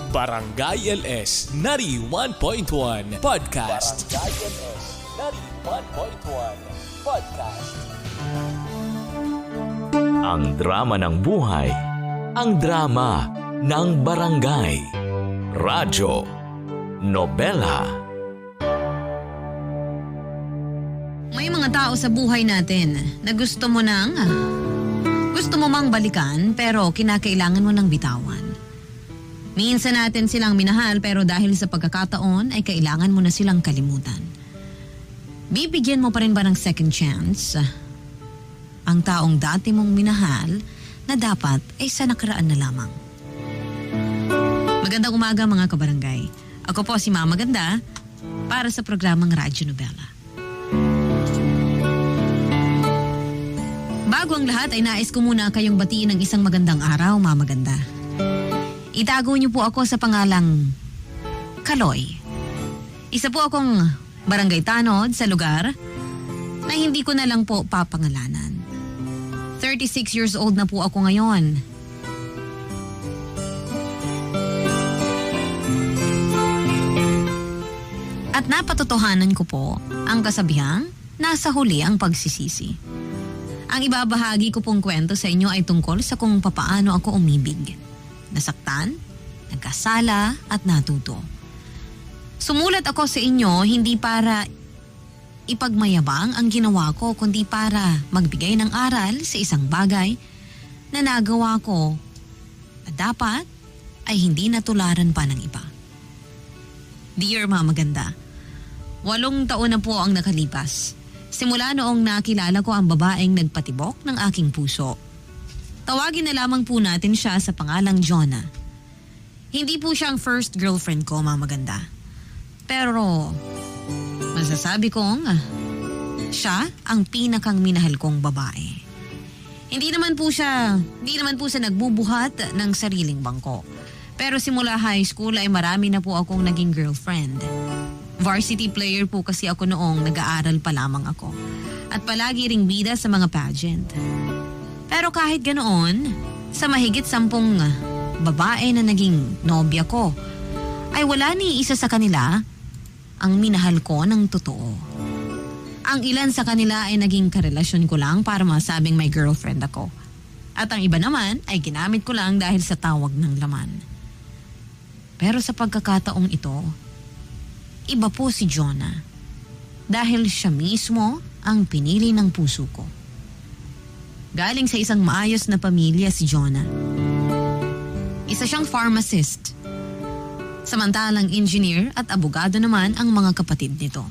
Barangay LS 91.1 Podcast. Barangay LS 91.1 Podcast. Ang drama ng buhay, ang drama ng barangay. Radyo, nobela. May mga tao sa buhay natin na gusto mo mang balikan pero kinakailangan mo ng bitawan. Minsan natin silang minahal pero dahil sa pagkakataon ay kailangan mo na silang kalimutan. Bibigyan mo pa rin ba ng second chance ang taong dati mong minahal na dapat ay sa nakaraan na lamang? Magandang umaga mga kabarangay. Ako po si Mama Ganda para sa programang Radyo Nobela. Bago ang lahat ay nais ko muna kayong batiin ng isang magandang araw, Mama Ganda. Itago niyo po ako sa pangalang Kaloy. Isa po akong barangay tanod sa lugar na hindi ko na lang po papangalanan. 36 years old na po ako ngayon. At napatotohanan ko po ang kasabihang nasa huli ang pagsisisi. Ang ibabahagi ko pong kwento sa inyo ay tungkol sa kung papaano ako umibig. Nasaktan, nagkasala at natuto. Sumulat ako sa inyo hindi para ipagmayabang ang ginawa ko kundi para magbigay ng aral sa isang bagay na nagawa ko na dapat ay hindi natularan pa ng iba. Dear Mama Ganda, 8 taon na po ang nakalipas. Simula noong nakilala ko ang babaeng nagpatibok ng aking puso. Tawagin na lamang po natin siya sa pangalang Jonah. Hindi po siya ang first girlfriend ko, Mama Ganda. Pero masasabi kong siya ang pinakang minahal kong babae. Hindi naman po siya nagbubuhat ng sariling bangko. Pero simula high school ay marami na po akong naging girlfriend. Varsity player po kasi ako noong nag-aaral pa lamang ako. At palagi ring bida sa mga pageant. Pero kahit ganoon, sa mahigit 10 babae na naging nobya ko, ay wala ni isa sa kanila ang minahal ko ng totoo. Ang ilan sa kanila ay naging karelasyon ko lang para masabing may girlfriend ako. At ang iba naman ay ginamit ko lang dahil sa tawag ng laman. Pero sa pagkakataong ito, iba po si Jonah. Dahil siya mismo ang pinili ng puso ko. Galing sa isang maayos na pamilya si Jonah. Isa siyang pharmacist. Samantalang engineer at abogado naman ang mga kapatid nito.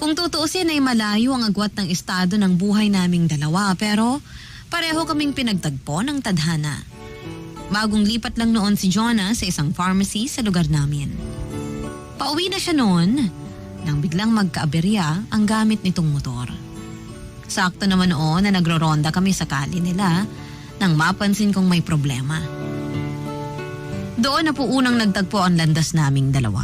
Kung tutuusin ay malayo ang agwat ng estado ng buhay naming dalawa pero pareho kaming pinagtagpo ng tadhana. Bagong lipat lang noon si Jonah sa isang pharmacy sa lugar namin. Pauwi na siya noon nang biglang magkaaberya ang gamit nitong motor. Sakto naman noon na nagro-ronda kami sa kali nila nang mapansin kong may problema. Doon na po unang nagtagpo ang landas naming dalawa.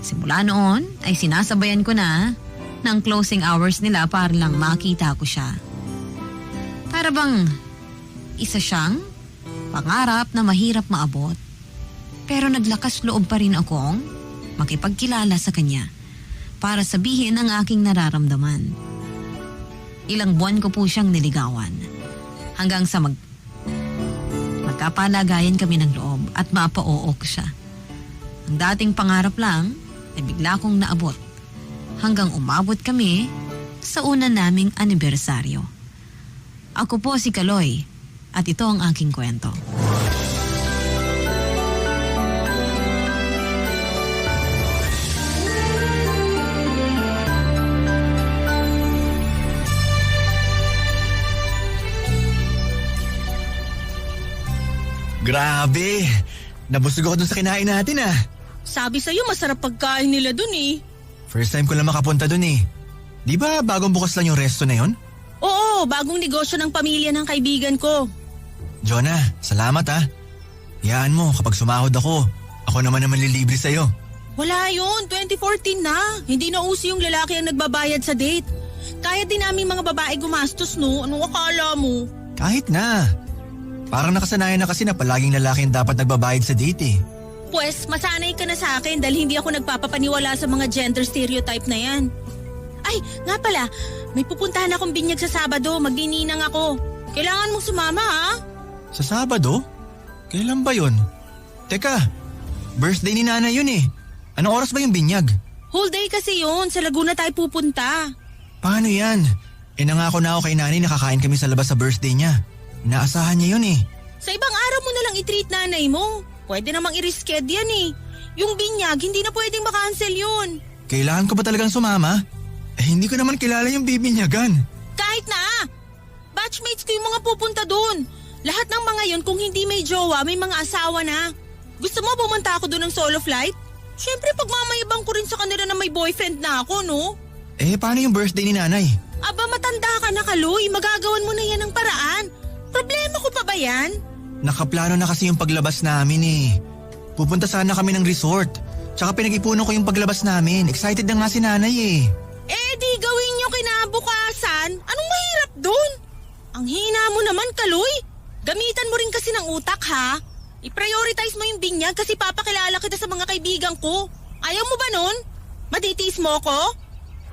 Simula noon ay sinasabayan ko na ng closing hours nila para lang makita ko siya. Para bang isa siyang pangarap na mahirap maabot. Pero naglakas loob pa rin akong makipagkilala sa kanya para sabihin ang aking nararamdaman. Ilang buwan ko po siyang niligawan hanggang sa magkapalagayan kami ng loob at mapa-oo ko siya. Ang dating pangarap lang ay bigla kong naabot hanggang umabot kami sa una naming anibersaryo. Ako po si Kaloy at ito ang aking kwento. Grabe! Nabusog ako dun sa kinain natin ah. Sabi sa'yo masarap pagkain nila dun eh. First time ko lang makapunta dun eh. Di ba bagong bukas lang yung resto na yon? Oo, bagong negosyo ng pamilya ng kaibigan ko. Jonah, salamat ah. Hayaan mo kapag sumahod ako naman lilibre sa'yo. Wala yun, 2014 na. Hindi na uso yung lalaki ang nagbabayad sa date. Kaya din namin mga babae gumastos no, anong akala mo? Kahit na. Parang nakasanayan na kasi na palaging lalaki ang dapat nagbabayad sa date eh. Pwes, masanay ka na sa akin dahil hindi ako nagpapapaniwala sa mga gender stereotype na yan. Ay, nga pala, may pupuntahan akong binyag sa Sabado, magnininang ako. Kailangan mong sumama ha? Sa Sabado? Kailan ba yun? Teka, birthday ni nanay yun eh. Anong oras ba yung binyag? Whole day kasi yun, sa Laguna tayo pupunta. Paano yan? Nangako na ako kay nanay na kakain kami sa labas sa birthday niya. Inaasahan niya yun eh. Sa ibang araw mo na lang i-treat nanay mo. Pwede namang i-resched yan eh. Yung binyag, hindi na pwedeng makancel yun. Kailangan ko ba talagang sumama? Hindi ko naman kilala yung bibinyagan. Kahit na! Batchmates ko yung mga pupunta dun. Lahat ng mga yun kung hindi may jowa, may mga asawa na. Gusto mo pumunta ako dun ng solo flight? Siyempre pagmamayabang ko rin sa kanila na may boyfriend na ako, no? Paano yung birthday ni nanay? Aba, matanda ka na, Kaloy. Magagawan mo na yan ng paraan. Problema ko pa ba yan? Nakaplano na kasi yung paglabas namin eh. Pupunta sana kami ng resort. Tsaka pinag-ipunan ko yung paglabas namin. Excited na nga si nanay eh. Di gawin nyo kinabukasan. Anong mahirap dun? Ang hina mo naman, Kaloy. Gamitan mo rin kasi ng utak, ha? I-prioritize mo yung binyag kasi papakilala kita sa mga kaibigan ko. Ayaw mo ba nun? Matitiis mo ko?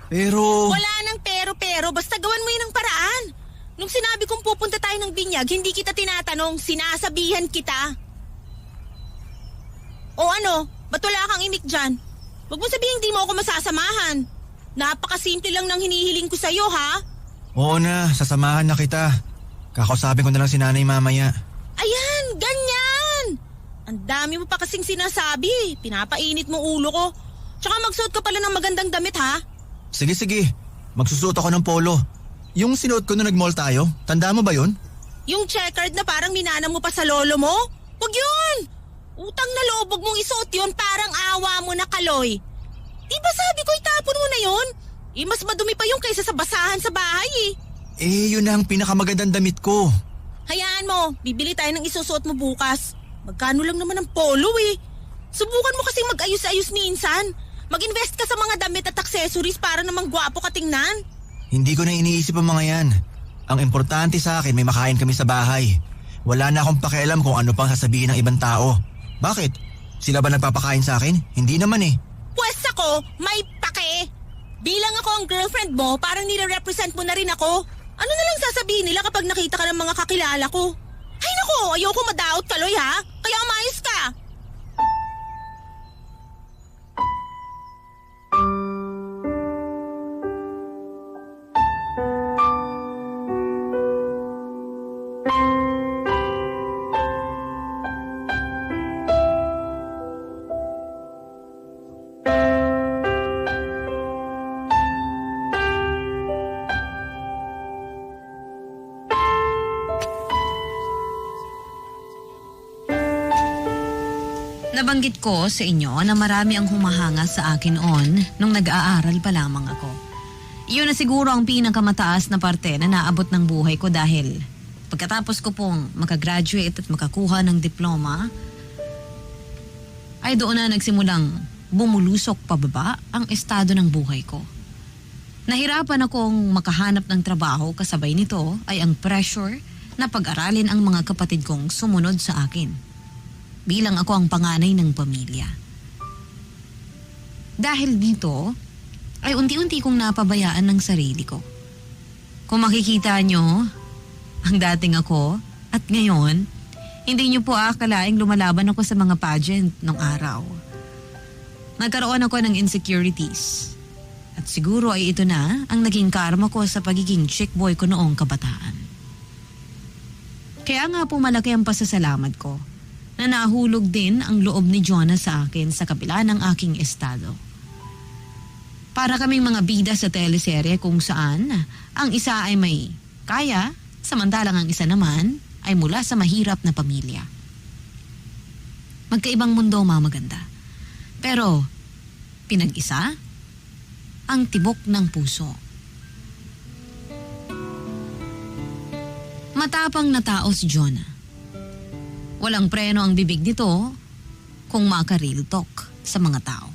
Pero... Wala nang pero, basta gawan mo yun ng paraan. Nung sinabi kong pupunta tayo ng binyag, hindi kita tinatanong, sinasabihan kita. O ano, ba't wala kang imik dyan? Huwag mo sabihin di mo ako masasamahan. Napakasimple lang ng hinihiling ko sa'yo, ha? Oo na, sasamahan na kita. Kakausapin ko na lang si nanay mamaya. Ayan, ganyan! Ang dami mo pa kasing sinasabi. Pinapainit mo ulo ko. Tsaka magsuot ka pala ng magandang damit, ha? Sige. Magsusuot ako ng polo. Yung sinuot ko nung nag-mall tayo, tanda mo ba yun? Yung checkered na parang minana mo pa sa lolo mo? Huwag yun! Utang na loob, huwag mong isuot yun, parang awa mo na, Kaloy. Di ba sabi ko itapon mo na yun? Mas madumi pa yung kaysa sa basahan sa bahay eh. Yun na ang pinakamagandang damit ko. Hayaan mo, bibili tayo ng isusuot mo bukas. Magkano lang naman ang polo eh. Subukan mo kasing mag-ayos-ayos minsan. Mag-invest ka sa mga damit at accessories para namang gwapo ka tingnan. Hindi ko na iniisip ang mga yan. Ang importante sa akin may makain kami sa bahay. Wala na akong pakialam kung ano pang sasabihin ng ibang tao. Bakit? Sila ba nagpapakain sa akin? Hindi naman eh. Pwes ako, may pake. Bilang ako ang girlfriend mo, parang nire-represent mo na rin ako. Ano na lang sasabihin nila kapag nakita ka ng mga kakilala ko? Ay nako, ayoko madaot, Kaloy ha? Kaya umayos ka. Nabanggit ko sa inyo na marami ang humahanga sa akin nung nag-aaral pa lamang ako. Iyon na siguro ang pinakamataas na parte na naabot ng buhay ko dahil pagkatapos ko pong makagraduate at makakuha ng diploma, ay doon na nagsimulang bumulusok pababa ang estado ng buhay ko. Nahirapan akong makahanap ng trabaho, kasabay nito ay ang pressure na pag-aralin ang mga kapatid kong sumunod sa akin. Bilang ako ang panganay ng pamilya. Dahil dito, ay unti-unti kong napabayaan ng sarili ko. Kung makikita nyo, ang dating ako at ngayon, hindi nyo po akalaing lumalaban ako sa mga pageant nung araw. Nagkaroon ako ng insecurities. At siguro ay ito na ang naging karma ko sa pagiging chick boy ko noong kabataan. Kaya nga po malaki ang pasasalamat ko na nahulog din ang loob ni Jonah sa akin sa kabila ng aking estado. Para kaming mga bida sa teleserye kung saan ang isa ay may kaya, samantalang ang isa naman ay mula sa mahirap na pamilya. Magkaibang mundo, mamaganda. Pero pinag-isa ang tibok ng puso. Matapang na tao si Jonah. Walang preno ang bibig nito kung maka-real talk sa mga tao.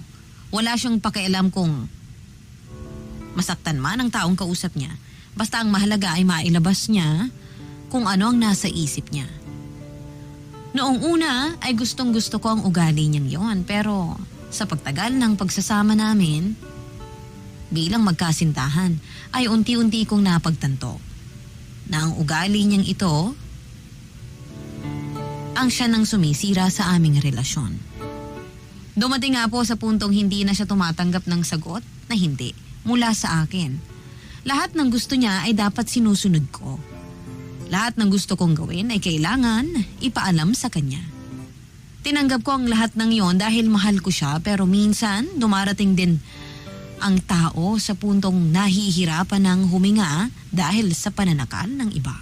Wala siyang pakialam kung masaktan man ang taong kausap niya. Basta ang mahalaga ay mailabas niya kung ano ang nasa isip niya. Noong una ay gustong gusto ko ang ugali niyang yon, pero sa pagtagal ng pagsasama namin, bilang magkasintahan ay unti-unti kong napagtanto na ang ugali niyang ito ang siya nang sumisira sa aming relasyon. Dumating nga po sa puntong hindi na siya tumatanggap ng sagot na hindi mula sa akin. Lahat ng gusto niya ay dapat sinusunod ko. Lahat ng gusto kong gawin ay kailangan ipaalam sa kanya. Tinanggap ko ang lahat ng yon dahil mahal ko siya, pero minsan dumarating din ang tao sa puntong nahihirapan ng huminga dahil sa pananakal ng iba.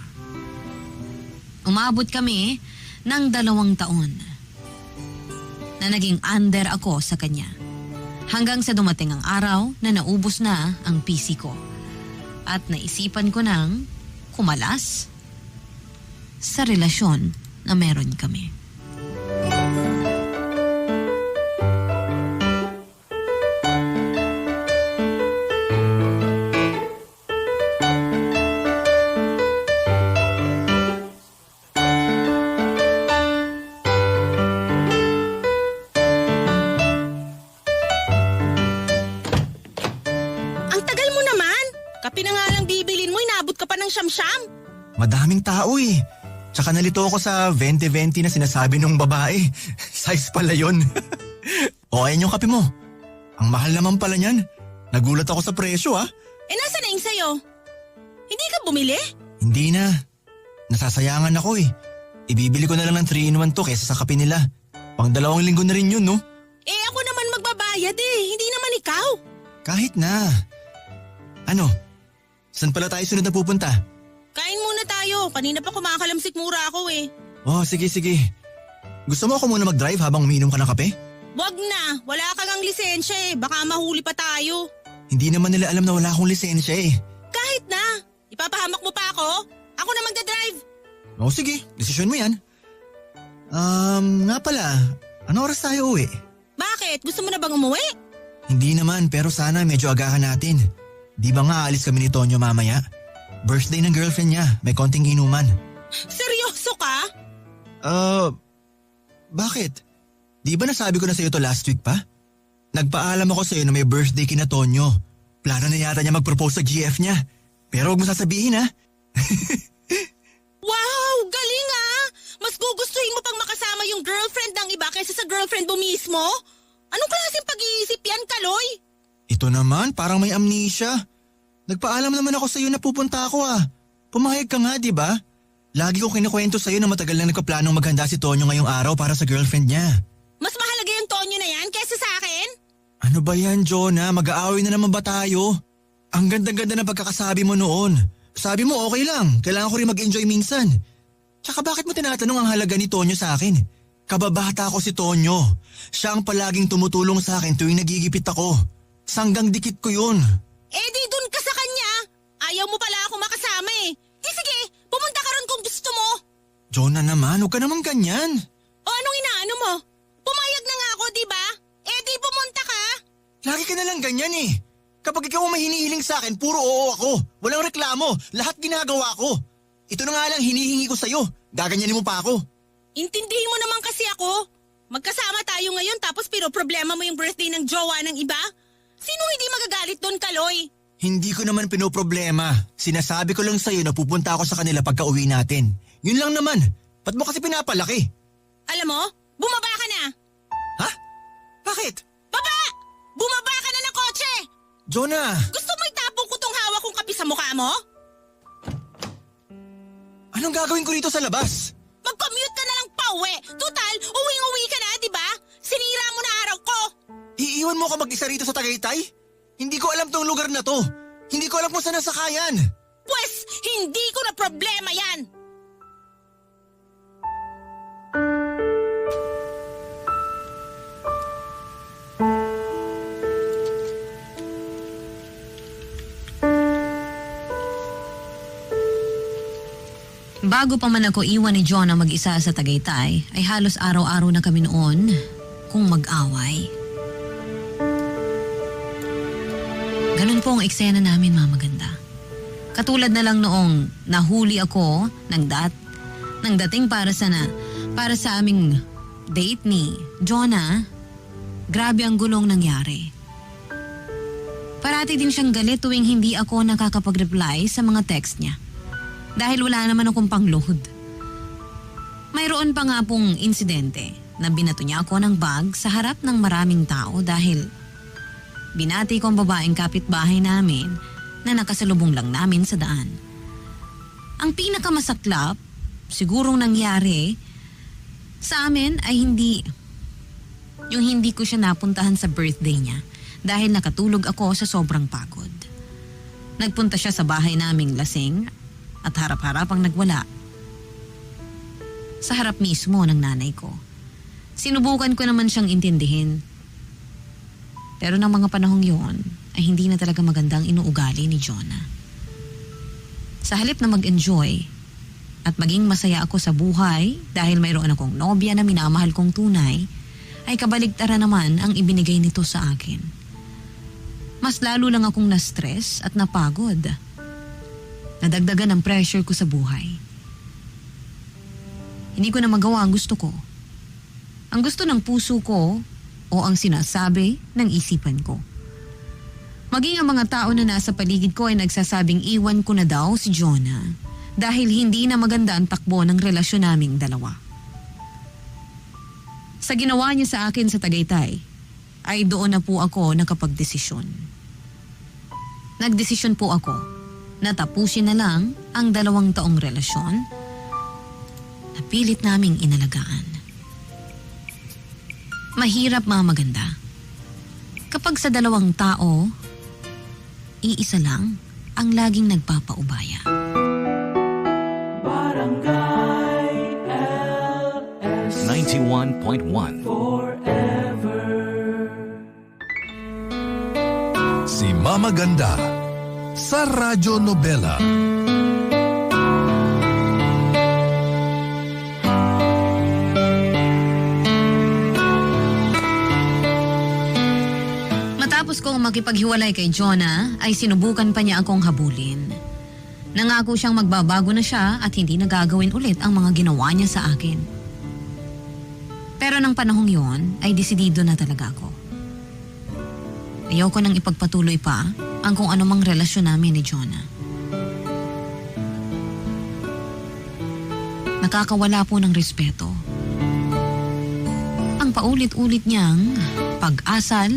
Umabot kami ng 2 taon na naging under ako sa kanya. Hanggang sa dumating ang araw na naubos na ang PC ko at naisipan ko nang kumalas sa relasyon na meron kami. Ang tagal mo naman! Kape na nga lang bibilin mo, inabot ka pa ng siyam-siyam. Madaming tao eh. Tsaka nalito ako sa 20-20 na sinasabi nung babae. Size pala yun. O ayan yung kape mo. Ang mahal naman pala niyan. Nagulat ako sa presyo ah. Eh nasa na yung sayo? Hindi ka bumili? Hindi na. Nasasayangan ako eh. Ibibili ko na lang ng 3-in-1 to kesa sa kape nila. Pang 2 linggo na rin yun no? Eh ako naman magbabayad eh, hindi naman ikaw. Kahit na. Ano? Saan pala tayo sunod na pupunta? Kain muna tayo, kanina pa kumakalamsik mura ako eh. Oh, sige. Gusto mo ako muna mag-drive habang umiinom ka ng kape? Wag na, wala kang ang lisensya eh, baka mahuli pa tayo. Hindi naman nila alam na wala akong lisensya eh. Kahit na, ipapahamak mo pa ako? Ako na magdadrive. Oh, sige. Desisyon mo yan. Nga pala. Ano oras tayo uwi? Bakit? Gusto mo na bang umuwi? Hindi naman, pero sana medyo agahan natin. Di ba nga aalis kami ni Tonyo mamaya? Birthday ng girlfriend niya. May konting inuman. Seryoso ka? Bakit? Di ba nasabi ko na sa'yo to last week pa? Nagpaalam ako sa'yo na may birthday kina Tonyo. Plano na yata niya mag-propose sa GF niya. Pero huwag mo sasabihin ha. Wow, galing ah! Mas gugustuhin mo pang makasama yung girlfriend ng iba kaysa sa girlfriend mo mismo? Anong klaseng pag-iisip yan, Kaloy? Ito naman, parang may amnesia. Nagpaalam naman ako sa'yo na pupunta ako ah. Pumayag ka nga, di ba? Lagi ko kinukwento sa'yo na matagal na nagkaplanong maghanda si Tonyo ngayong araw para sa girlfriend niya. Mas mahalaga yung Tonyo na yan kaysa sa akin? Ano ba yan, Jonah? Mag-aaway na naman ba tayo? Ang ganda-ganda ng pagkakasabi mo noon. Sabi mo okay lang, kailangan ko rin mag-enjoy minsan. Tsaka bakit mo tinatanong ang halaga ni Tonyo sa akin? Kababata ko si Tonyo. Siya ang palaging tumutulong sa akin tuwing nagigipit ako. Sanggang dikit ko yun. Eh di dun ka sa kanya. Ayaw mo pala ako makasama eh. Di sige, pumunta ka ron kung gusto mo. Jonah naman, huwag ka naman ganyan. O anong inaano mo? Pumayag na nga ako, di ba? Eh di pumunta ka. Lagi ka na lang ganyan eh. Kapag ikaw ang may hinihiling sa akin, puro oo ako. Walang reklamo, lahat ginagawa ko. Ito na nga lang hinihingi ko sa'yo. Gaganyanin mo pa ako. Intindihin mo naman kasi ako. Magkasama tayo ngayon tapos problema mo yung birthday ng jowa ng iba? Sino hindi magagalit doon, Kaloy? Hindi ko naman pinoproblema. Sinasabi ko lang sa'yo na pupunta ako sa kanila pagka uwi natin. Yun lang naman. Ba't mo kasi pinapalaki? Alam mo, bumaba ka na. Ha? Bakit? Baba! Bumaba ka na ng kotse! Jonah! Gusto mo itapong ko tong hawak kong kape sa mukha mo? Anong gagawin ko rito sa labas? Mag-commute ka na lang pauwi. Total, uwing-uwi ka na, di ba? Sinira mo na araw ko. Iiwan mo ka mag-isa rito sa Tagaytay? Hindi ko alam tong lugar na to. Hindi ko alam kung saan nasakayan. Pwes, hindi ko na problema yan. Bago pa man ako iwan ni John na mag-isa sa Tagaytay, ay halos araw-araw na kami noon kung mag-away. Ganun po ang eksena namin, Mama Ganda. Katulad na lang noong nahuli ako ng dating para Para sa aming date ni Jonah, grabe ang gulong nangyari. Parati din siyang galit tuwing hindi ako nakakapag-reply sa mga text niya. Dahil wala naman akong pang-load. Mayroon pa nga pong insidente na binato niya ako ng bag sa harap ng maraming tao dahil binati ko ang babaeng kapitbahay namin na nakasalubong lang namin sa daan. Ang pinakamasaklap, sigurong nangyari sa amin ay hindi ko siya napuntahan sa birthday niya dahil nakatulog ako sa sobrang pagod. Nagpunta siya sa bahay naming lasing at harap-harapang nagwala. Sa harap mismo ng nanay ko. Sinubukan ko naman siyang intindihin. Pero ng mga panahong yun ay hindi na talaga magandang inuugali ni Jonah. Sa halip na mag-enjoy at maging masaya ako sa buhay dahil mayroon akong nobya na minamahal kong tunay, ay kabaligtaran naman ang ibinigay nito sa akin. Mas lalo lang akong na-stress at napagod. Nadagdagan ang pressure ko sa buhay. Hindi ko na magawa ang gusto ko. Ang gusto ng puso ko o ang sinasabi ng isipan ko. Maging ang mga tao na nasa paligid ko ay nagsasabing iwan ko na daw si Jonah dahil hindi na maganda ang takbo ng relasyon naming dalawa. Sa ginawa niya sa akin sa Tagaytay, ay doon na po ako nakapagdesisyon. Nagdesisyon po ako na tapusin na lang ang 2 taong relasyon na pilit naming inalagaan. Mahirap maganda. Kapag sa 2 tao, iisa lang ang laging nagpapaubaya. 91.1 Si Mama Ganda sa Radyo Nobela. Matapos kong makipaghiwalay kay Jonah ay sinubukan pa niya akong habulin. Nangako siyang magbabago na siya at hindi na gagawin ulit ang mga ginawa niya sa akin. Pero ng panahong yon ay desidido na talaga ako. Ayoko nang ipagpatuloy pa ang kung anumang relasyon namin ni Jonah. Nakakawala po ng respeto. Ang paulit-ulit niyang pag-asal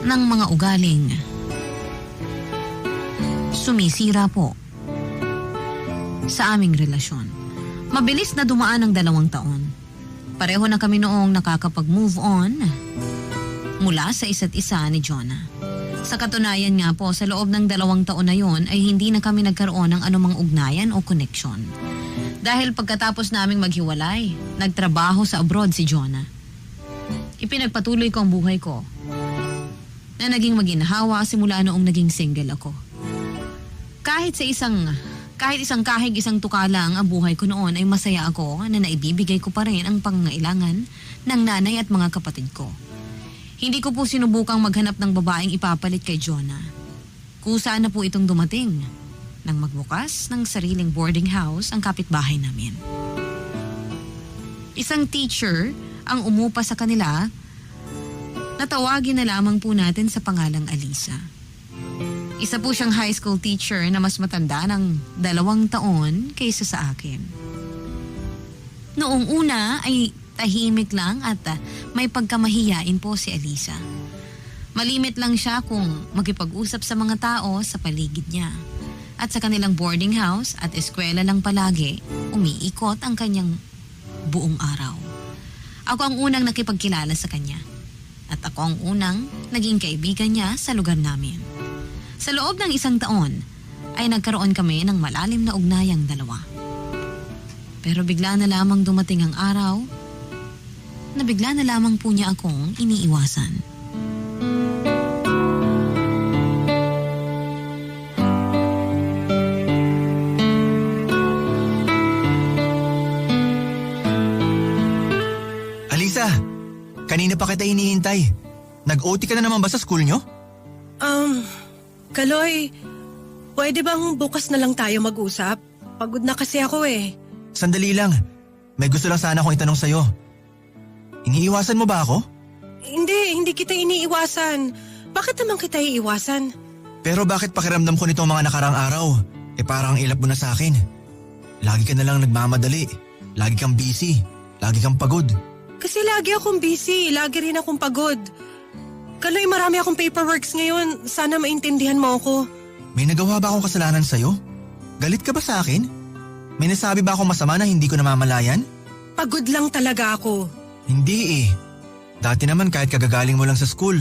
ng mga ugaling sumisira po sa aming relasyon. Mabilis na dumaan ang 2 taon. Pareho na kami noong nakakapag-move on mula sa isa't isa ni Jonah. Sa katunayan nga po, sa loob ng 2 taon na yon ay hindi na kami nagkaroon ng anumang ugnayan o koneksyon. Dahil pagkatapos naming maghiwalay, nagtrabaho sa abroad si Jonah. Ipinagpatuloy ko ang buhay ko na naging maginhawa simula noong naging single ako. Kahit isang kahig isang tuka lang ang buhay ko noon ay masaya ako na naibibigay ko pa rin ang pangangailangan ng nanay at mga kapatid ko. Hindi ko po sinubukang maghanap ng babaeng ipapalit kay Jonah. Kusa na po itong dumating nang magbukas ng sariling boarding house ang kapitbahay namin. Isang teacher ang umupa sa kanila na tawagin na lamang po natin sa pangalang Alisa. Isa po siyang high school teacher na mas matanda ng 2 taon kaysa sa akin. Noong una ay tahimik lang at may pagkamahiyain po si Alisa. Malimit lang siya kung makipag-usap sa mga tao sa paligid niya. At sa kanilang boarding house at eskwela lang palagi, umiikot ang kanyang buong araw. Ako ang unang nakipagkilala sa kanya. At ako ang unang naging kaibigan niya sa lugar namin. Sa loob ng 1 taon, ay nagkaroon kami ng malalim na ugnayang 2. Pero bigla na lamang dumating ang araw na bigla na lamang po niya akong iniiwasan. Alisa, kanina pa kita hinihintay. Nag-OT ka na naman ba sa school nyo? Kaloy, pwede bang bukas na lang tayo mag-usap? Pagod na kasi ako eh. Sandali lang. May gusto lang sana akong itanong sa'yo. Iniiwasan mo ba ako? Hindi kita iniiwasan. Bakit naman kita iiwasan? Pero bakit pakiramdam ko nitong mga nakarang araw? Parang ilap mo na sa akin. Lagi ka na lang nagmamadali. Lagi kang busy. Lagi kang pagod. Kasi lagi akong busy, lagi rin akong pagod. Kaloy, marami akong paperworks ngayon. Sana maintindihan mo ako. May nagawa ba akong kasalanan sa'yo? Galit ka ba sa akin? May nasabi ba akong masama na hindi ko namamalayan? Pagod lang talaga ako. Hindi eh. Dati naman kahit kagagaling mo lang sa school,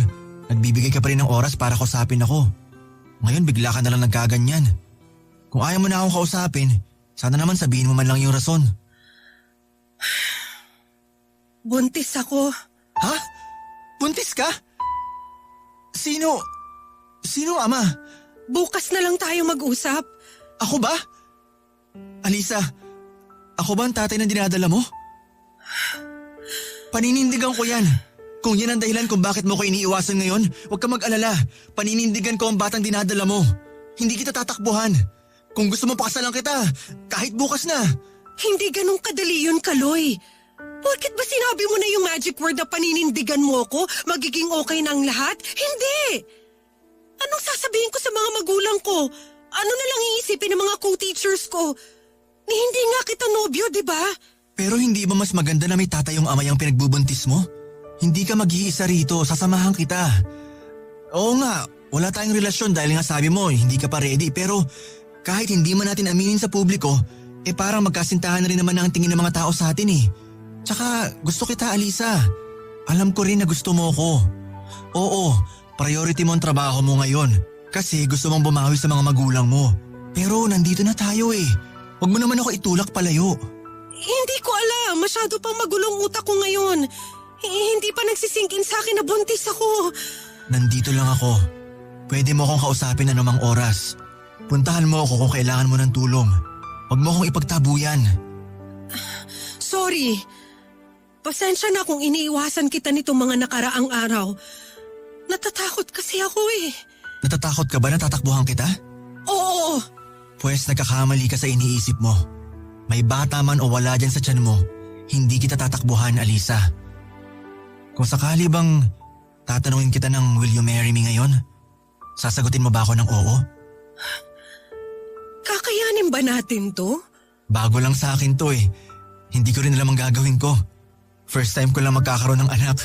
nagbibigay ka pa rin ng oras para kausapin ako. Ngayon bigla ka na lang nagkaganyan. Kung ayaw mo na akong kausapin, sana naman sabihin mo man lang yung rason. Buntis ako. Ha? Buntis ka? Sino ama? Bukas na lang tayo mag-usap. Ako ba? Alisa, ako ba ang tatay na dinadala mo? Paninindigan ko yan. Kung yan ang dahilan kung bakit mo ko iniiwasan ngayon, huwag ka mag-alala. Paninindigan ko ang batang dinadala mo. Hindi kita tatakbuhan. Kung gusto mo pakasalan kita, kahit bukas na. Hindi ganun kadali yun, Kaloy. Bakit ba sinabi mo na yung magic word na paninindigan mo ko? Magiging okay na ang lahat? Hindi! Anong sasabihin ko sa mga magulang ko? Ano na lang iisipin ng mga co-teachers ko? Ni hindi nga kita nobyo, di ba? Pero hindi ba mas maganda na may tatay yung ama yung pinagbubuntis mo? Hindi ka mag-iisa rito, sasamahan kita. Oo nga, wala tayong relasyon dahil nga sabi mo hindi ka pa ready. Pero kahit hindi man natin aminin sa publiko, parang magkasintahan na rin naman ang tingin ng mga tao sa atin eh. Tsaka gusto kita, Alisa. Alam ko rin na gusto mo ko. Oo, priority mo ang trabaho mo ngayon. Kasi gusto mong bumawi sa mga magulang mo. Pero nandito na tayo eh. Huwag mo naman ako itulak palayo. Hindi ko alam. Masyado pang magulong utak ko ngayon. Hindi pa nagsisingkin sa akin na buntis ako. Nandito lang ako. Pwede mo akong kausapin anumang oras. Puntahan mo ako kung kailangan mo ng tulong. Huwag mo akong ipagtabuyan. Sorry. Pasensya na kung iniiwasan kita nitong mga nakaraang araw. Natatakot kasi ako eh. Natatakot ka ba na tatakbuhan kita? Oo. Pwes nagkakamali ka sa iniisip mo. May bata man o wala dyan sa tiyan mo, hindi kita tatakbuhan, Alisa. Kung sakali bang tatanungin kita ng will you marry me ngayon, sasagutin mo ba ako ng oo? Kakayanin ba natin to? Bago lang sa akin to eh. Hindi ko rin alam ang gagawin ko. First time ko lang magkakaroon ng anak.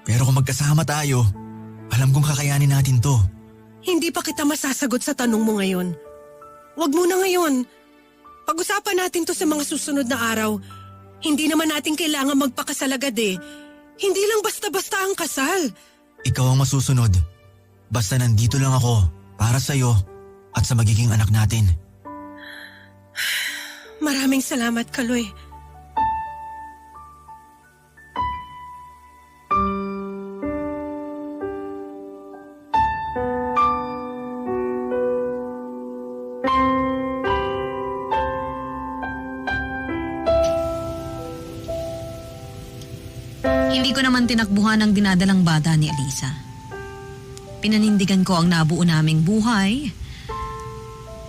Pero kung magkasama tayo, alam kong kakayanin natin to. Hindi pa kita masasagot sa tanong mo ngayon. Huwag muna ngayon. Pag-usapan natin to sa mga susunod na araw. Hindi naman natin kailangan magpakasal agad eh. Hindi lang basta-basta ang kasal. Ikaw ang masusunod. Basta nandito lang ako para sa'yo at sa magiging anak natin. Maraming salamat, Kaloy. Hindi ko naman tinakbuhan ang dinadalang bata ni Alisa. Pinanindigan ko ang nabuo naming buhay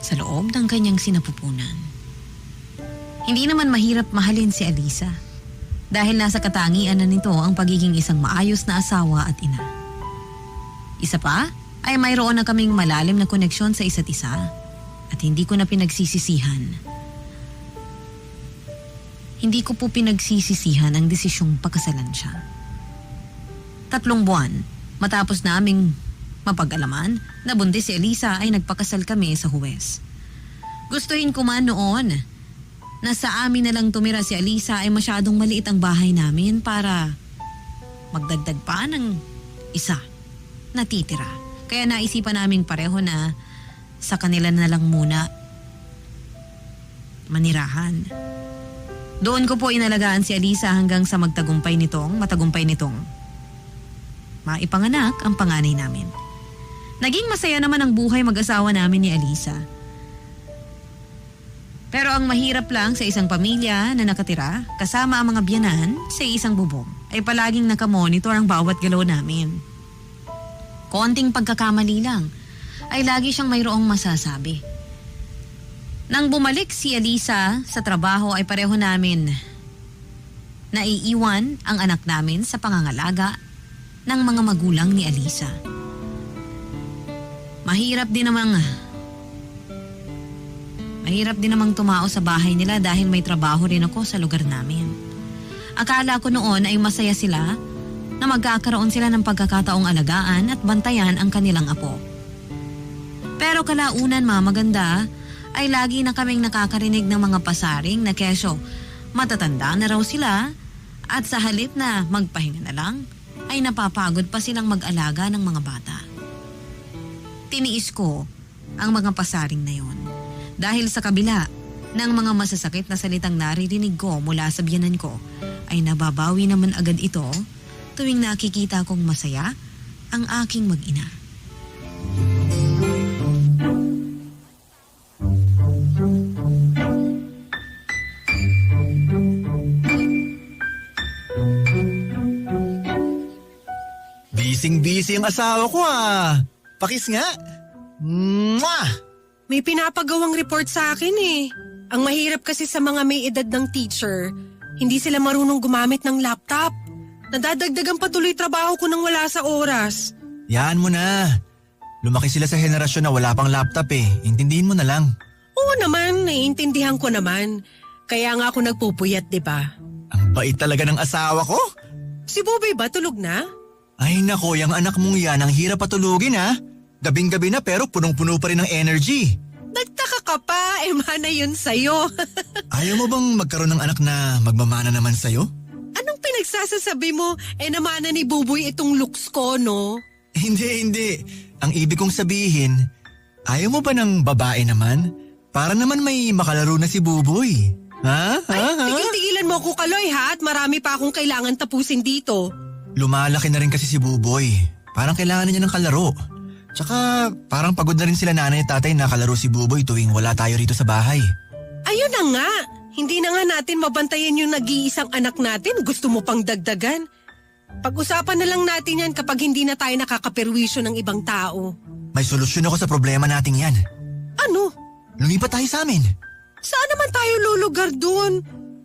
sa loob ng kanyang sinapupunan. Hindi naman mahirap mahalin si Alisa dahil nasa katangian na nito ang pagiging isang maayos na asawa at ina. Isa pa ay mayroon na kaming malalim na koneksyon sa isa't isa at hindi ko na pinagsisisihan. Hindi ko po pinagsisisihan ang desisyong pakasalan siya. 3 buwan matapos naming mapag-alaman na buntis si Alisa ay nagpakasal kami sa Huwes. Gustuhin ko man noon na sa amin na lang tumira si Alisa ay masyadong maliit ang bahay namin para magdagdag pa ng isa na titira. Kaya naisipan naming pareho na sa kanila na lang muna manirahan. Doon ko po inalagaan si Alisa hanggang sa matagumpay nitong maipanganak ang panganay namin. Naging masaya naman ang buhay mag-asawa namin ni Alisa. Pero ang mahirap lang sa isang pamilya na nakatira kasama ang mga biyanan sa isang bubong ay palaging nakamonitor ang bawat galaw namin. Konting pagkakamali lang ay lagi siyang mayroong masasabi. Nang bumalik si Elisa sa trabaho ay pareho namin naiiwan ang anak namin sa pangangalaga ng mga magulang ni Elisa. Mahirap din namang tumao sa bahay nila dahil may trabaho rin ako sa lugar namin. Akala ko noon ay masaya sila na magkakaroon sila ng pagkakataong alagaan at bantayan ang kanilang apo. Pero kalaunan, Mama Ganda, ay lagi na kaming nakakarinig ng mga pasaring na kesyo matatanda na raw sila at sa halip na magpahinga na lang ay napapagod pa silang mag-alaga ng mga bata. Tiniis ko ang mga pasaring na yon dahil sa kabila ng mga masasakit na salitang naririnig ko mula sa biyanan ko ay nababawi naman agad ito tuwing nakikita kong masaya ang aking mag-ina. Bising-busy ang asawa ko Pakis nga. Mwah! May pinapagawang report sa akin eh. Ang mahirap kasi sa mga may edad ng teacher, hindi sila marunong gumamit ng laptop. Nadadagdagan patuloy trabaho ko nang wala sa oras. Yan mo na. Lumaki sila sa henerasyon na wala pang laptop Intindihin mo na lang. Oo naman, naiintindihan ko naman. Kaya nga ako nagpupuyat, di ba? Ang bait talaga ng asawa ko. Si Bobby ba tulog na? Ay nako, yung anak mong yan ang hirap patulugin Gabing-gabi na pero punong-puno pa rin ng energy. Nagtaka ka pa, mana yun sa'yo. Ayaw mo bang magkaroon ng anak na magmamana naman sa'yo? Anong pinagsasasabi mo? Namana ni Buboy itong looks ko, no? Hindi. Ang ibig kong sabihin, ayaw mo ba ng babae naman? Para naman may makalaro na si Buboy. Tigil-tigilan mo ko, Kaloy, At marami pa akong kailangan tapusin dito. Lumalaki na rin kasi si Buboy. Parang kailangan na niya ng kalaro. Tsaka parang pagod na rin sila nanay at tatay na kalaro si Buboy tuwing wala tayo rito sa bahay. Ayun na nga. Hindi na nga natin mabantayan yung nag-iisang anak natin. Gusto mo pang dagdagan. Pag-usapan na lang natin yan kapag hindi na tayo nakakaperwisyo ng ibang tao. May solusyon ako sa problema nating yan. Ano? Lumipat tayo sa amin. Saan naman tayo lulugar dun?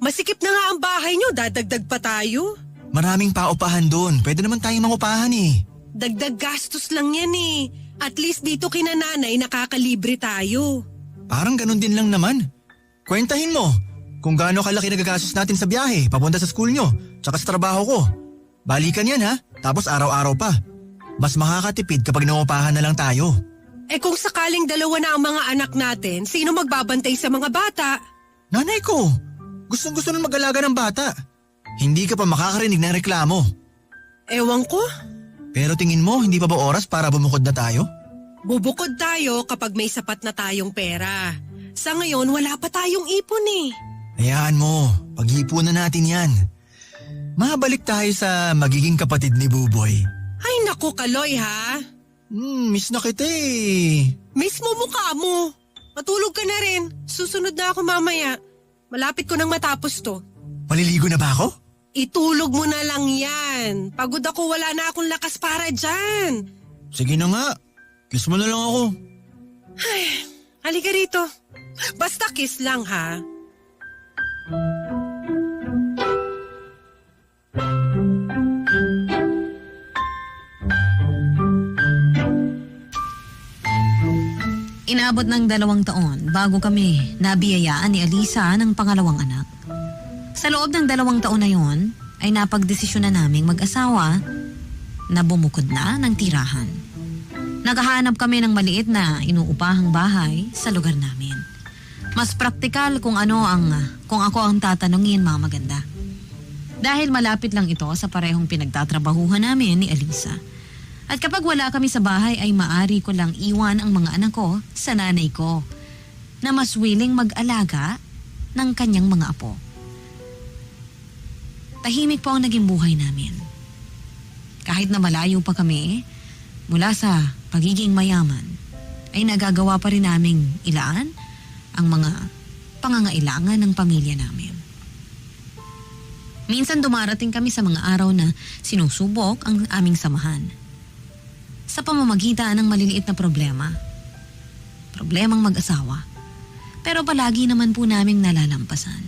Masikip na nga ang bahay nyo, dadagdag pa tayo. Maraming paupahan doon. Pwede naman tayong mangupahan Dagdag gastos lang yan At least dito kina nanay nakakalibre tayo. Parang ganun din lang naman. Kwentahin mo kung gaano kalaki nagagastos natin sa biyahe, papunta sa school nyo, tsaka sa trabaho ko. Balikan yan tapos araw-araw pa. Mas makakatipid kapag nangupahan na lang tayo. Kung sakaling dalawa na ang mga anak natin, sino magbabantay sa mga bata? Nanay ko, gustong-gusto nang mag-alaga ng bata. Hindi ka pa makakarinig ng reklamo. Ewan ko. Pero tingin mo, hindi pa ba oras para bumukod na tayo? Bubukod tayo kapag may sapat na tayong pera. Sa ngayon, wala pa tayong ipon Hayaan mo, pag-ipunan natin yan. Mabalik tayo sa magiging kapatid ni Buboy. Ay naku, Kaloy Miss na kita Miss mo mukha mo. Matulog ka na rin. Susunod na ako mamaya. Malapit ko nang matapos to. Maliligo na ba ako? Itulog mo na lang yan. Pagod ako, wala na akong lakas para dyan. Sige na nga, kiss mo na lang ako. Halika rito. Basta kiss lang Inabot ng 2 taon bago kami nabiyayaan ni Elisa ng pangalawang anak. Sa loob ng 2 taon na yon ay napagdesisyon na naming mag-asawa na bumukod na ng tirahan. Naghahanap kami ng maliit na inuupahang bahay sa lugar namin. Mas praktikal kung ako ang tatanungin, Mama Ganda. Dahil malapit lang ito sa parehong pinagtatrabahuhan namin ni Elisa. At kapag wala kami sa bahay ay maari ko lang iwan ang mga anak ko sa nanay ko na mas willing mag-alaga ng kanyang mga apo. Tahimik po ang naging buhay namin. Kahit na malayo pa kami mula sa pagiging mayaman, ay nagagawa pa rin naming ilaan ang mga pangangailangan ng pamilya namin. Minsan dumarating kami sa mga araw na sinusubok ang aming samahan. Sa pamamagitan ng maliliit na problemang mag-asawa. Pero palagi naman po naming nalalampasan.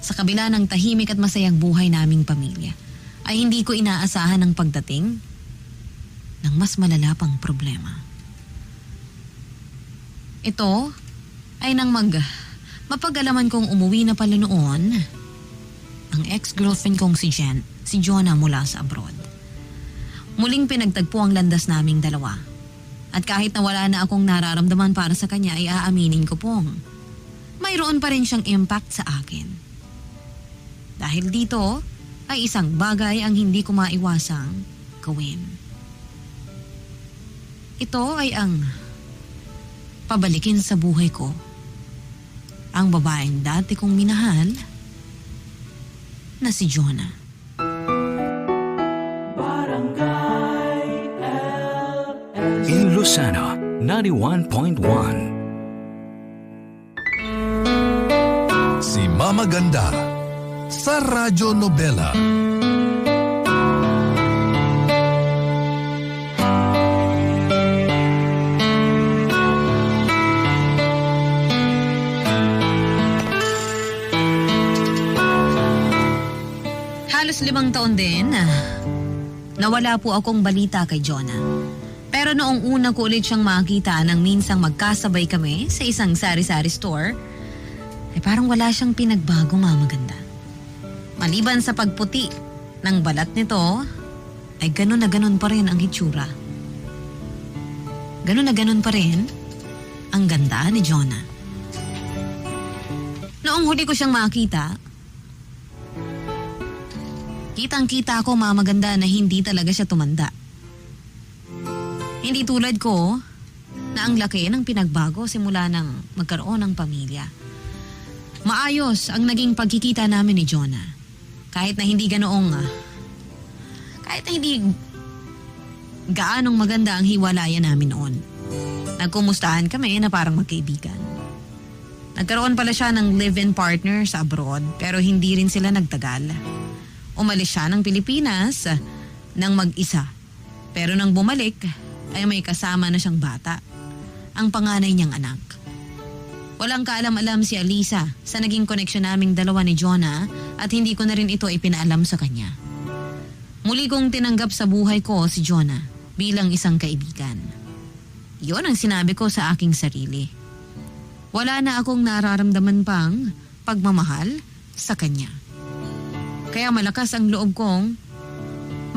Sa kabila ng tahimik at masayang buhay naming pamilya, ay hindi ko inaasahan ang pagdating ng mas malala pang problema. Ito ay nang mapag-alaman kong umuwi na pala noon ang ex-girlfriend kong si Jonah mula sa abroad. Muling pinagtagpo ang landas naming dalawa. At kahit na wala na akong nararamdaman para sa kanya ay aaminin ko pong mayroon pa rin siyang impact sa akin. Dahil dito ay isang bagay ang hindi ko maiwasang gawin. Ito ay ang pabalikin sa buhay ko ang babaeng dati kong minahal na si Jonah. In Lucena, 91.1. Si Mama Ganda sa Radyo Nobela. Halos 5 taon din nawala po akong balita kay Jonah. Pero noong una ko ulit siyang makita nang minsang magkasabay kami sa isang sari-sari store, ay parang wala siyang pinagbago, Mama Ganda. Maliban sa pagputi ng balat nito, ay ganun na ganun pa rin ang hitsura. Ganun na ganun pa rin ang ganda ni Jonah. Noong huli ko siyang makita, kitang-kita ko, Mama Ganda, na hindi talaga siya tumanda. Hindi tulad ko na ang laki ng pinagbago simula nang magkaroon ng pamilya. Maayos ang naging pagkikita namin ni Jonah. Kahit na hindi gaanong maganda ang hiwalayan namin noon. Nagkumustahan kami na parang magkaibigan. Nagkaroon pala siya ng live-in partner sa abroad pero hindi rin sila nagtagal. Umalis siya ng Pilipinas nang mag-isa. Pero nang bumalik ay may kasama na siyang bata, ang panganay niyang anak. Walang kaalam-alam si Alisa sa naging koneksyon naming dalawa ni Jonah at hindi ko na rin ito ipinaalam sa kanya. Muli kong tinanggap sa buhay ko si Jonah bilang isang kaibigan. Yon ang sinabi ko sa aking sarili. Wala na akong nararamdaman pang pagmamahal sa kanya. Kaya malakas ang loob kong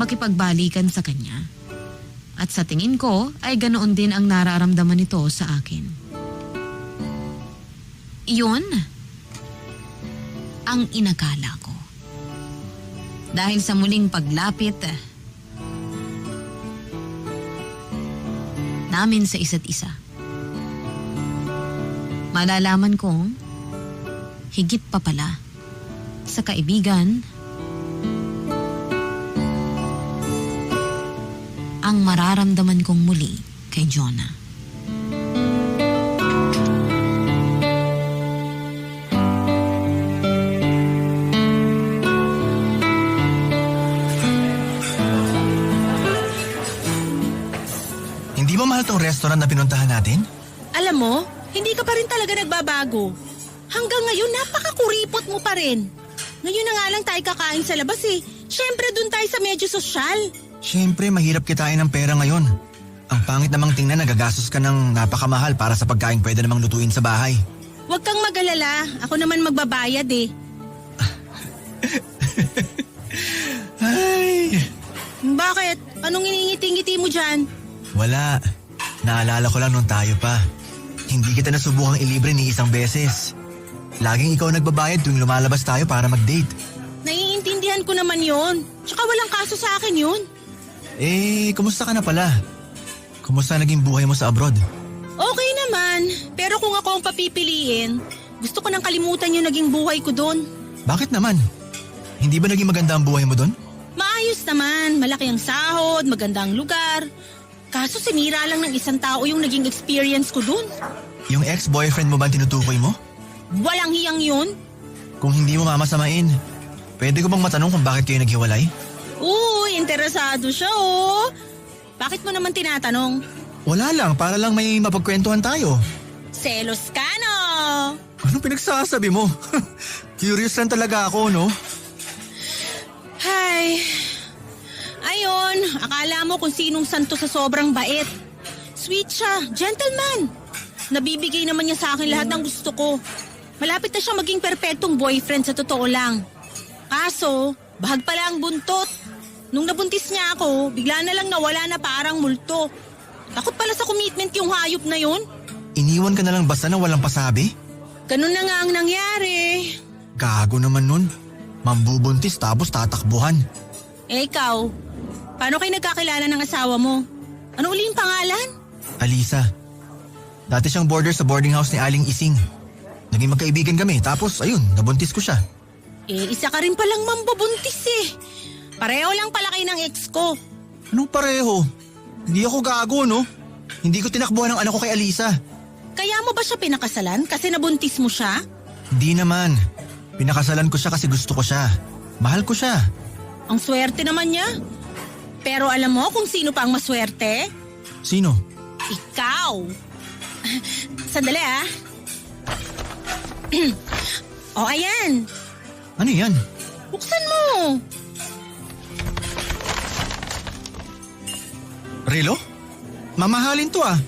makipagbalikan sa kanya. At sa tingin ko ay ganoon din ang nararamdaman nito sa akin. Iyon ang inakala ko. Dahil sa muling paglapit namin sa isa't isa, malalaman kong higit pa pala sa kaibigan ang mararamdaman kong muli kay Jonah. Hindi ba mahal tong restaurant na pinuntahan natin? Alam mo, hindi ka pa rin talaga nagbabago. Hanggang ngayon, napakakuripot mo pa rin. Ngayon na nga lang tayo kakain sa labas eh. Siyempre, dun tayo sa medyo sosyal. Siyempre, mahirap kitain ng pera ngayon. Ang pangit namang tingnan, nagagastos ka ng napakamahal para sa pagkain pwede namang lutuin sa bahay. Huwag kang mag-alala. Ako naman magbabayad eh. Ay! Bakit? Anong iningiti-ngiti mo dyan? Wala. Naalala ko lang nung tayo pa. Hindi kita nasubukang ilibre ni isang beses. Laging ikaw nagbabayad tuwing lumalabas tayo para mag-date. Naiintindihan ko naman yon. Tsaka walang kaso sa akin yun. Kumusta ka na pala? Kumusta naging buhay mo sa abroad? Okay naman. Pero kung ako ang papipiliin, gusto ko nang kalimutan yung naging buhay ko doon. Bakit naman? Hindi ba naging maganda ang buhay mo doon? Maayos naman. Malaki ang sahod, magandang lugar. Kaso sinira lang ng isang tao yung naging experience ko doon. Yung ex-boyfriend mo ba tinutukoy mo? Walang hiyang yun. Kung hindi mo mamasamain, pwede ko bang matanong kung bakit kayo naghiwalay? Uy, interesado siya oh. Bakit mo naman tinatanong? Wala lang, para lang may mapagkwentuhan tayo. Selos ka, no? Anong pinagsasabi mo? Curious lang talaga ako, no? Hay. Ayun, akala mo kung sinong santo sa sobrang bait. Sweet siya, gentleman. Nabibigay naman niya sa akin lahat ng gusto ko. Malapit na siya maging perpektong boyfriend sa totoo lang. Kaso, bahag pala ang buntot. Nung nabuntis niya ako, bigla na lang nawala na parang multo. Takot pala sa commitment yung hayop na yun. Iniwan ka na lang basta na walang pasabi? Ganun na nga ang nangyari. Gago naman nun. Mambubuntis tapos tatakbuhan. Eh ikaw, paano kayo nagkakilala ng asawa mo? Ano uli yung pangalan? Alisa. Dati siyang boarder sa boarding house ni Aling Ising. Naging magkaibigan kami tapos ayun, nabuntis ko siya. Eh, isa ka rin palang mambubuntis eh. Pareho lang pala kayo ng ex ko. Anong pareho? Hindi ako gago, no? Hindi ko tinakbuhan ang anak ko kay Alisa. Kaya mo ba siya pinakasalan kasi nabuntis mo siya? Hindi naman. Pinakasalan ko siya kasi gusto ko siya. Mahal ko siya. Ang swerte naman niya. Pero alam mo kung sino pa ang maswerte? Sino? Ikaw. Sandali ah. O ayan. Ano yan? Buksan mo. Relo? Mamahalin to ah.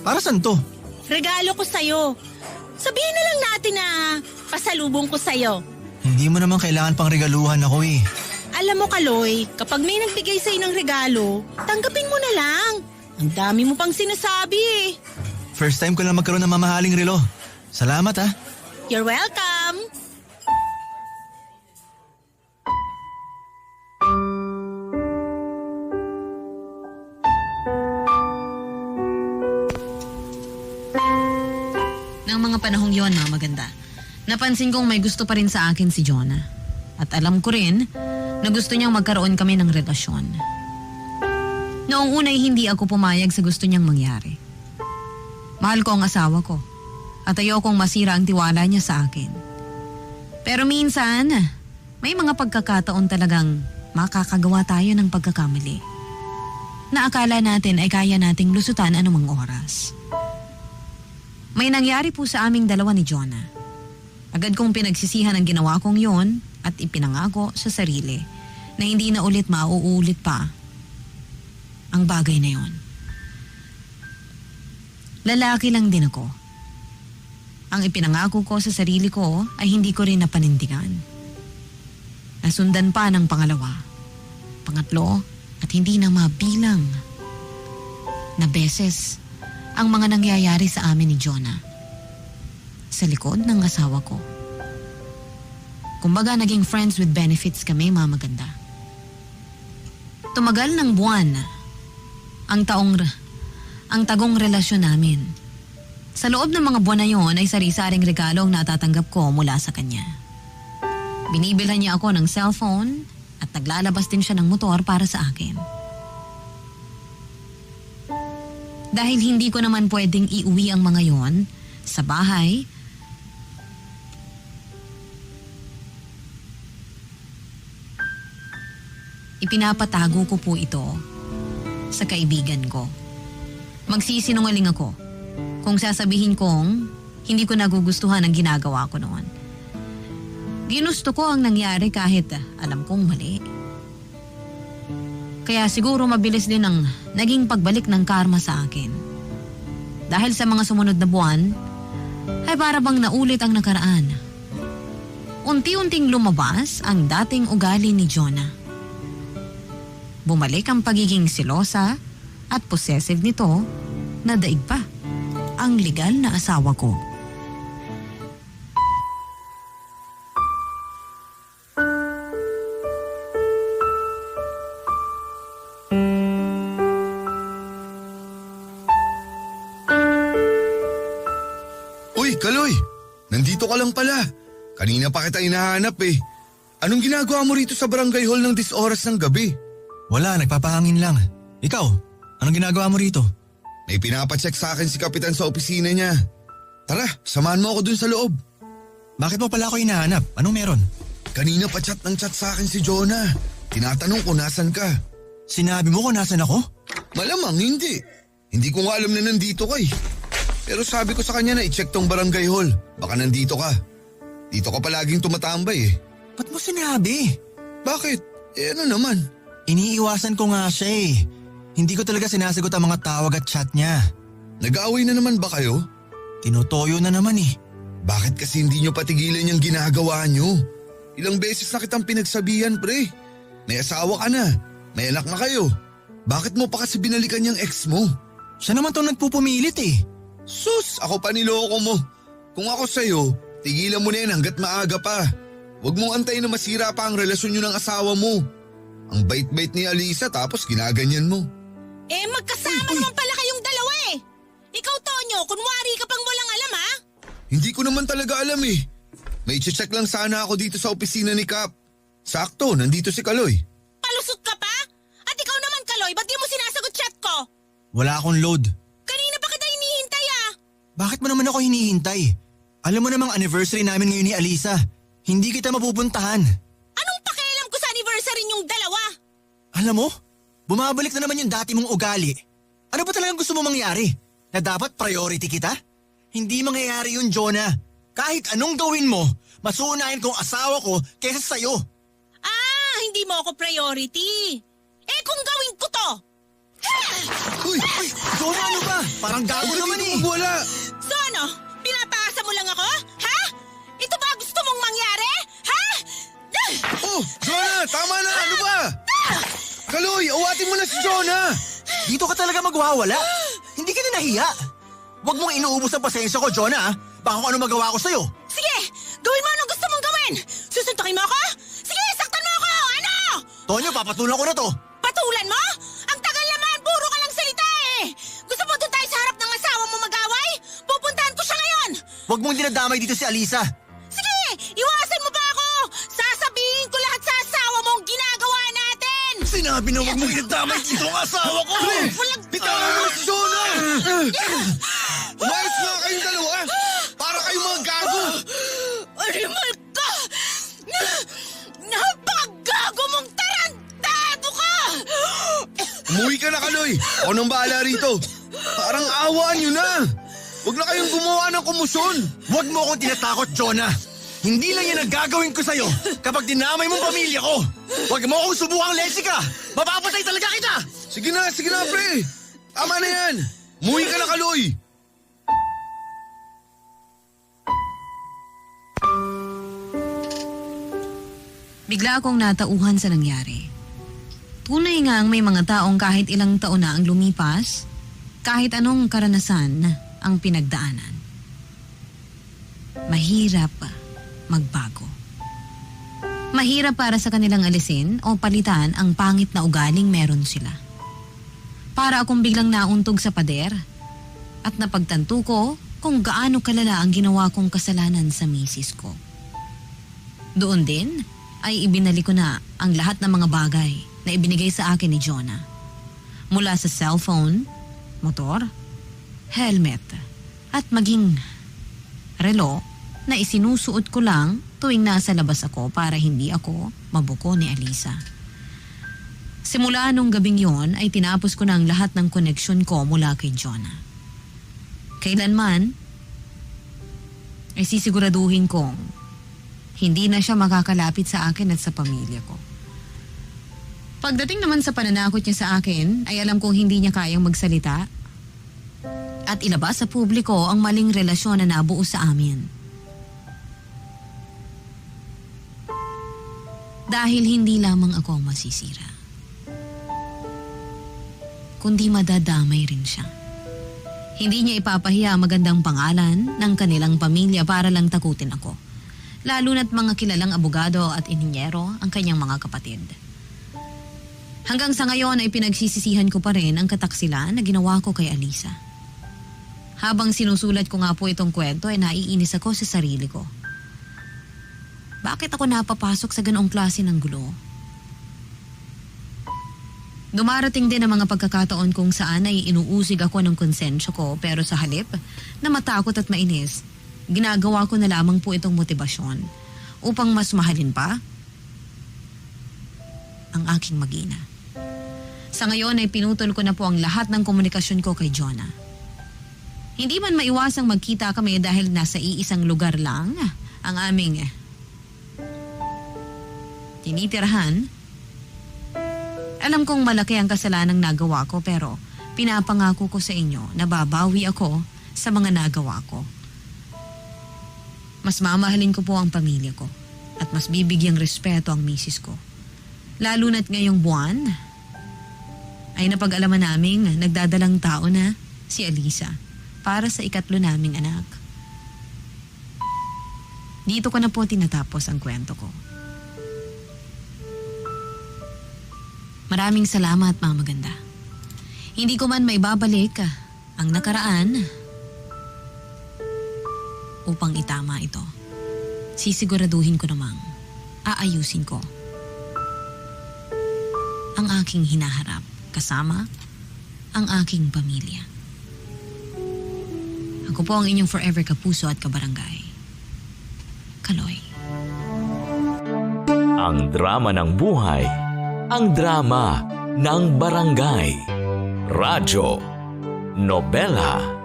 Para saan to? Regalo ko sa'yo. Sabihin na lang natin na pasalubong ko sa'yo. Hindi mo naman kailangan pang regaluhan ako eh. Alam mo, Kaloy, kapag may nagbigay sa'yo ng regalo, tanggapin mo na lang. Ang dami mo pang sinasabi eh. First time ko lang magkaroon ng mamahaling relo. Salamat ah. You're welcome. Nang mga panahong yon, mga maganda, napansin kong may gusto pa rin sa akin si Jonah. At alam ko rin na gusto niyang magkaroon kami ng relasyon. Noong una'y hindi ako pumayag sa gusto niyang mangyari. Mahal ko ang asawa ko at ayokong masira ang tiwala niya sa akin. Pero minsan, may mga pagkakataon talagang makakagawa tayo ng pagkakamali na akala natin ay kaya nating lusutan anumang oras. May nangyari po sa aming dalawa ni Jonah. Agad kong pinagsisihan ang ginawa kong yon at ipinangako sa sarili na hindi na ulit mauulit pa ang bagay na yon. Lalaki lang din ako. Ang ipinangako ko sa sarili ko ay hindi ko rin napanindigan. Nasundan pa ng pangalawa, pangatlo at hindi na mabilang na beses ang mga nangyayari sa amin ni Jonah sa likod ng asawa ko. Kumbaga naging friends with benefits kami, mga maganda. Tumagal ng buwan ang tagong relasyon namin. Sa loob ng mga buwan na yon ay sari-saring regalo ang natatanggap ko mula sa kanya. Binibilhan niya ako ng cellphone at naglalabas din siya ng motor para sa akin. Dahil hindi ko naman pwedeng iuwi ang mga yon sa bahay, ipinapatago ko po ito sa kaibigan ko. Magsisinungaling ako kung sasabihin kong hindi ko nagugustuhan ang ginagawa ko noon. Ginusto ko ang nangyari kahit alam kong mali. Kaya siguro mabilis din ang naging pagbalik ng karma sa akin. Dahil sa mga sumunod na buwan, ay para bang naulit ang nakaraan. Unti-unting lumabas ang dating ugali ni Jonah. Bumalik ang pagiging silosa at possessive nito na daig pa ang legal na asawa ko. Uy, Kaloy! Nandito ka lang pala. Kanina pa kita hinahanap eh. Anong ginagawa mo rito sa barangay hall ng 10 oras ng gabi? Wala, nagpapahangin lang. Ikaw, anong ginagawa mo rito? May pinapacheck sa akin si Kapitan sa opisina niya. Tara, samahan mo ako dun sa loob. Bakit mo pala ako hinahanap? Anong meron? Kanina pa chat ng chat sa akin si Jonah. Tinatanong ko nasan ka. Sinabi mo kung nasan ako? Malamang hindi. Hindi ko nga alam na nandito ka eh. Pero sabi ko sa kanya na i-check tong barangay hall. Baka nandito ka. Dito ka palaging tumatambay eh. Ba't mo sinabi? Bakit? Ano naman? Iniiwasan ko nga siya eh. Hindi ko talaga sinasagot ang mga tawag at chat niya. Nag-aaway na naman ba kayo? Tinutoyo na naman eh. Bakit kasi hindi nyo patigilan yung ginagawa nyo? Ilang beses na kitang pinagsabihan, pre. May asawa ka na. May anak na kayo. Bakit mo pa kasi binalikan yung ex mo? Siya naman tong nagpupumilit eh. Sus, ako pa niloko mo. Kung ako sa'yo, tigilan mo na yan hanggat maaga pa. Huwag mong antayin na masira pa ang relasyon nyo ng asawa mo. Ang bait-bait ni Alisa tapos ginaganyan mo. Magkasama naman pala kayong dalawa eh. Ikaw, Tonyo, kunwari ka pang walang alam ha? Hindi ko naman talaga alam eh. May check lang sana ako dito sa opisina ni Cap. Sakto, nandito si Kaloy. Palusot ka pa? At ikaw naman, Kaloy, ba't di mo sinasagot chat ko? Wala akong load. Kanina pa kita hinihintay ah. Bakit mo naman ako hinihintay? Alam mo namang anniversary namin ngayon ni Alisa. Hindi kita mapupuntahan. Anong pakialam ko sa anniversary niyong dalawa? Alam mo, bumabalik na naman yung dati mong ugali. Ano ba talagang gusto mo mangyari? Na dapat priority kita? Hindi mangyayari yun, Jonah. Kahit anong gawin mo, masuunahin kong asawa ko kaysa sa'yo. Hindi mo ako priority. Kung gawin ko to. Uy! Jonah, ano ba? Parang gago naman eh. Wala! So ano, pinapasa mo lang ako? Ha? Ito ba gusto mong mangyari? Ha? Oh, Jonah! Tama na! Ano ba? Kaloy, awatin mo na si Jonah! Dito ka talaga magwawala. Hindi ka na nahiya. Huwag mong inuubos ang pasensya ko, Jonah. Baka kung ano magawa ko sa'yo. Sige, gawin mo anong gusto mong gawin. Susuntokin mo ako? Sige, saktan mo ako! Ano? Tonyo, papatulan ko na to. Patulan mo? Ang tagal naman, puro ka lang salita eh. Gusto mo doon tayo sa harap ng asawa mo mag-away? Pupuntahan ko siya ngayon. Huwag mong dinadamay dito si Alisa. Sige, iwasan mo ba ako? Sasabihin ko lahat sa asawa mo ang ginagawa natin. Sinabi na huwag mong dinadamay dito ang asawa ko. Bitawan mo si Jonah! Umayos nga kayong dalawa! Para kayong mga gago! Animal ka! Napakagago mong tarantado ka! Umuwi ka na, Kaloy! Ako nang bahala rito! Parang awaan nyo na! Huwag na kayong gumawa ng kumusyon! Huwag mo akong tinatakot, Jonah. Hindi lang yan ang gagawin ko sa'yo kapag dinamay mong pamilya ko. Huwag mo akong subukang Lesica. Mapapatay talaga kita! Sige na, pre! Tama na yan! Umuwi ka na, Kaloy! Bigla akong natauhan sa nangyari. Tunay nga ang may mga taong kahit ilang taon na ang lumipas, kahit anong karanasan ang pinagdaanan. Mahirap magbago. Mahirap para sa kanilang alisin o palitan ang pangit na ugaling meron sila. Para akong biglang nauntog sa pader at napagtanto ko kung gaano kalala ang ginawa kong kasalanan sa misis ko. Doon din ay ibinalik ko na ang lahat ng mga bagay na ibinigay sa akin ni Jonah. Mula sa cellphone, motor, helmet, at maging relo na isinusuot ko lang tuwing nasa labas ako para hindi ako mabuko ni Alisa. Simula nung gabing yon ay tinapos ko na ang lahat ng koneksyon ko mula kay Jonah. Kailanman ay sisiguraduhin kong hindi na siya makakalapit sa akin at sa pamilya ko. Pagdating naman sa pananakot niya sa akin, ay alam kong hindi niya kayang magsalita at ilabas sa publiko ang maling relasyon na nabuo sa amin. Dahil hindi lamang ako ang masisira, kundi madadamay rin siya. Hindi niya ipapahiya ang magandang pangalan ng kanilang pamilya para lang takutin ako. Lalo na't mga kilalang abogado at inhinyero ang kanyang mga kapatid. Hanggang sa ngayon ay pinagsisisihan ko pa rin ang kataksilan na ginawa ko kay Alisa. Habang sinusulat ko nga po itong kwento ay naiinis ako sa sarili ko. Bakit ako napapasok sa ganoong klase ng gulo? Dumarating din ang mga pagkakataon kung saan ay inuusig ako ng konsensya ko pero sa halip na matakot at mainis, ginagawa ko na lamang po itong motibasyon upang mas mahalin pa ang aking mag-ina. Sa ngayon ay pinutol ko na po ang lahat ng komunikasyon ko kay Jonah. Hindi man maiwasang magkita kami dahil nasa iisang lugar lang ang aming tinitirahan. Alam kong malaki ang kasalanang nagawa ko pero pinapangako ko sa inyo na babawi ako sa mga nagawa ko. Mas mamahalin ko po ang pamilya ko at mas bibigyang respeto ang misis ko. Lalo na't ngayong buwan ay napag-alaman naming nagdadalang tao na si Alisa para sa 3 naming anak. Dito ko na po tinatapos ang kwento ko. Maraming salamat, Mga Maganda. Hindi ko man maibabalik ang nakaraan upang itama ito. Sisiguraduhin ko namang aayusin ko ang aking hinaharap kasama ang aking pamilya. Ako po ang inyong forever kapuso at kabarangay, Kaloy. Ang drama ng buhay, ang drama ng barangay. Radyo, nobela.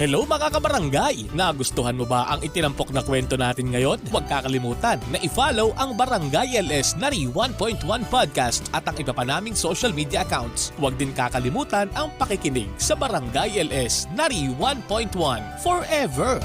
Hello mga kabarangay! Nagustuhan mo ba ang itinampok na kwento natin ngayon? Huwag kakalimutan na i-follow ang Barangay LS Nari 1.1 Podcast at ang iba pa naming social media accounts. Huwag din kakalimutan ang pakikinig sa Barangay LS Nari 1.1 Forever!